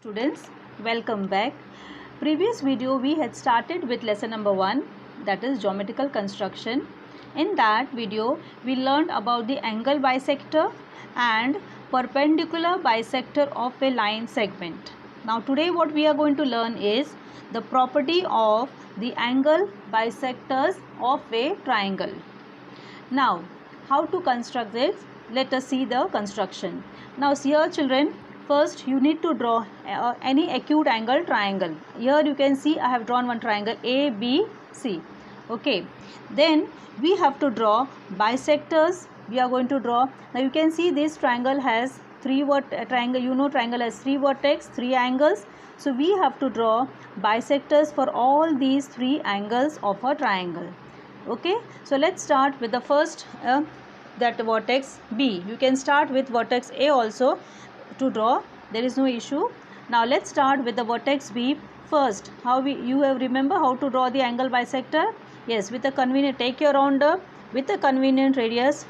Students, welcome back. Previous video we had started with lesson number 1, that is geometrical construction. In that video we learned about the angle bisector and perpendicular bisector of a line segment. Now today what we are going to learn is the property of the angle bisectors of a triangle. Now how to construct this? Let us see the construction. Now here children, first you need to draw any acute angle triangle. Here you can see I have drawn one triangle ABC. Okay, then we have to draw bisectors. We are going to draw. Now you can see this triangle has triangle has three vertex, three angles. So we have to draw bisectors for all these three angles of a triangle. Okay, so let's start with the first that vertex B. You can start with vertex A also to draw, there is no issue. Now let's start with the vertex B first. You have remember how to draw the angle bisector? Yes, with a convenient, take your rounder with a convenient radius,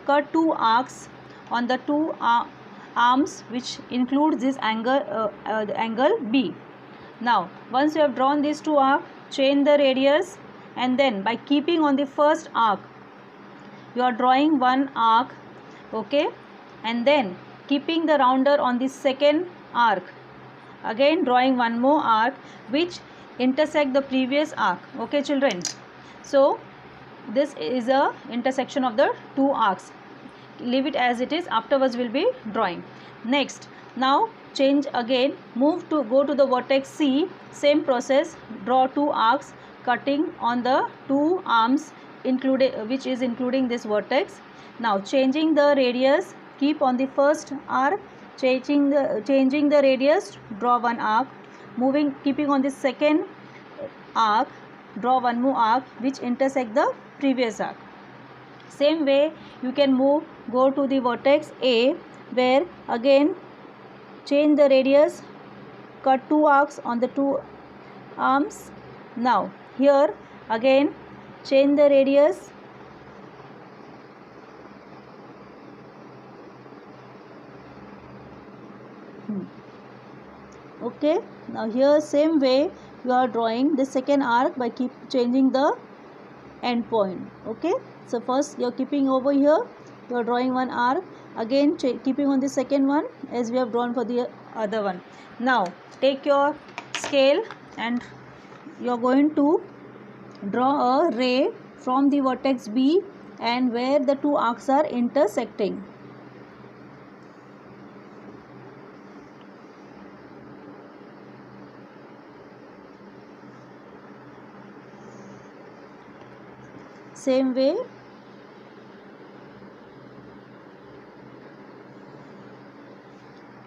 cut two arcs on the two arms which includes this angle, the angle B. Now once you have drawn these two arcs, change the radius, and then by keeping on the first arc you are drawing one arc, okay, and then keeping the rounder on the second arc, again drawing one more arc which intersect the previous arc. Okay children, so this is a intersection of the two arcs. Leave it as it is, afterwards we will be drawing. Next, now change again, go to the vertex C, same process, draw two arcs cutting on the two arms which is including this vertex. Now changing the radius, keep on the first arc, changing the radius, draw one arc, keeping on the second arc, draw one more arc which intersect the previous arc. Same way you can go to the vertex A, where again change the radius, cut two arcs on the two arms. Now here again change the radius, okay. Now here same way you are drawing the second arc by keep changing the end point. Okay, so first you are keeping over here, you are drawing one arc, again keeping on the second one as we have drawn for the other one. Now take your scale and you are going to draw a ray from the vertex B and where the two arcs are intersecting. Same way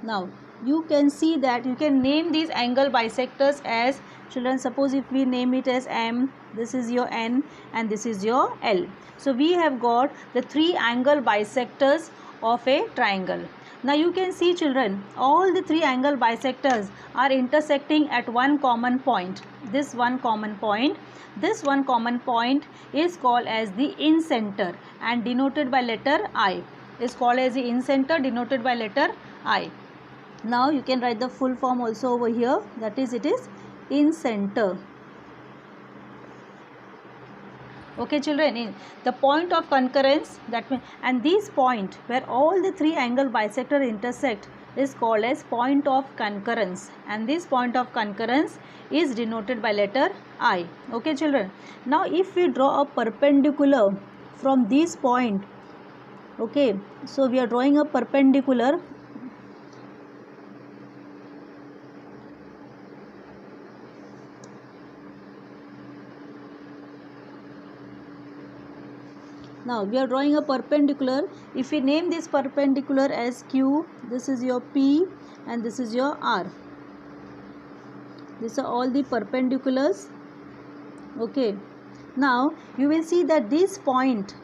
now you can see that you can name these angle bisectors as, children, suppose if we name it as M, this is your N and this is your L. So we have got the three angle bisectors of a triangle. Now you can see children, all the three angle bisectors are intersecting at one common point. This one common point is called as the incenter and denoted by letter I. Is called as the incenter denoted by letter I. Now you can write the full form also over here, that is it is incenter. Okay children, the point of concurrence, that means, and this point where all the three angle bisector intersect is called as point of concurrence, and this point of concurrence is denoted by letter I. Okay children, now if we draw a perpendicular from this point, okay, so we are drawing a perpendicular. Now we are drawing a perpendicular. If we name this perpendicular as Q, this is your P and this is your R. These are all the perpendiculars. Okay. Now you will see that this point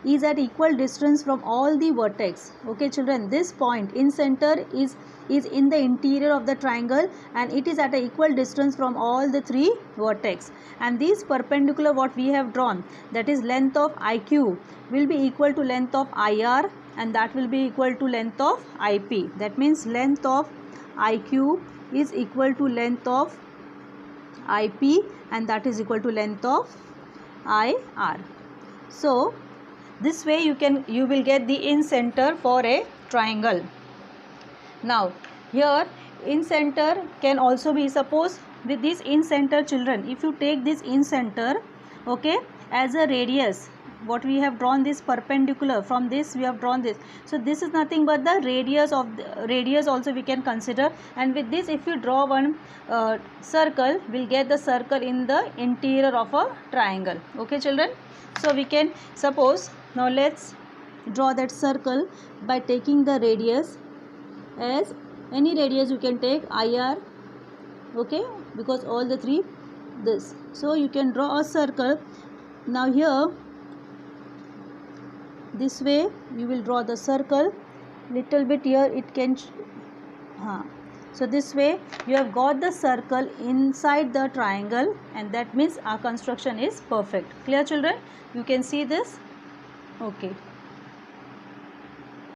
is at equal distance from all the vertex. Okay children, this point in center is in the interior of the triangle and it is at an equal distance from all the three vertex, and this perpendicular what we have drawn, that is length of IQ, will be equal to length of IR and that will be equal to length of IP. That means length of IQ is equal to length of IP, and that is equal to length of IR. So this way you will get the in center for a triangle. Now here in center can also be, suppose with this in center children, if you take this in center, okay, as a radius, what we have drawn this perpendicular, from this we have drawn this, so this is nothing but the radius of the radius also we can consider, and with this if you draw one circle, we'll get the circle in the interior of a triangle. Okay children, so we can suppose, now let's draw that circle by taking the radius as any radius you can take, IR, okay, because all the three this, so you can draw a circle. Now here this way you will draw the circle, little bit here it can so this way you have got the circle inside the triangle, and that means our construction is perfect. Clear children, you can see this. Okay.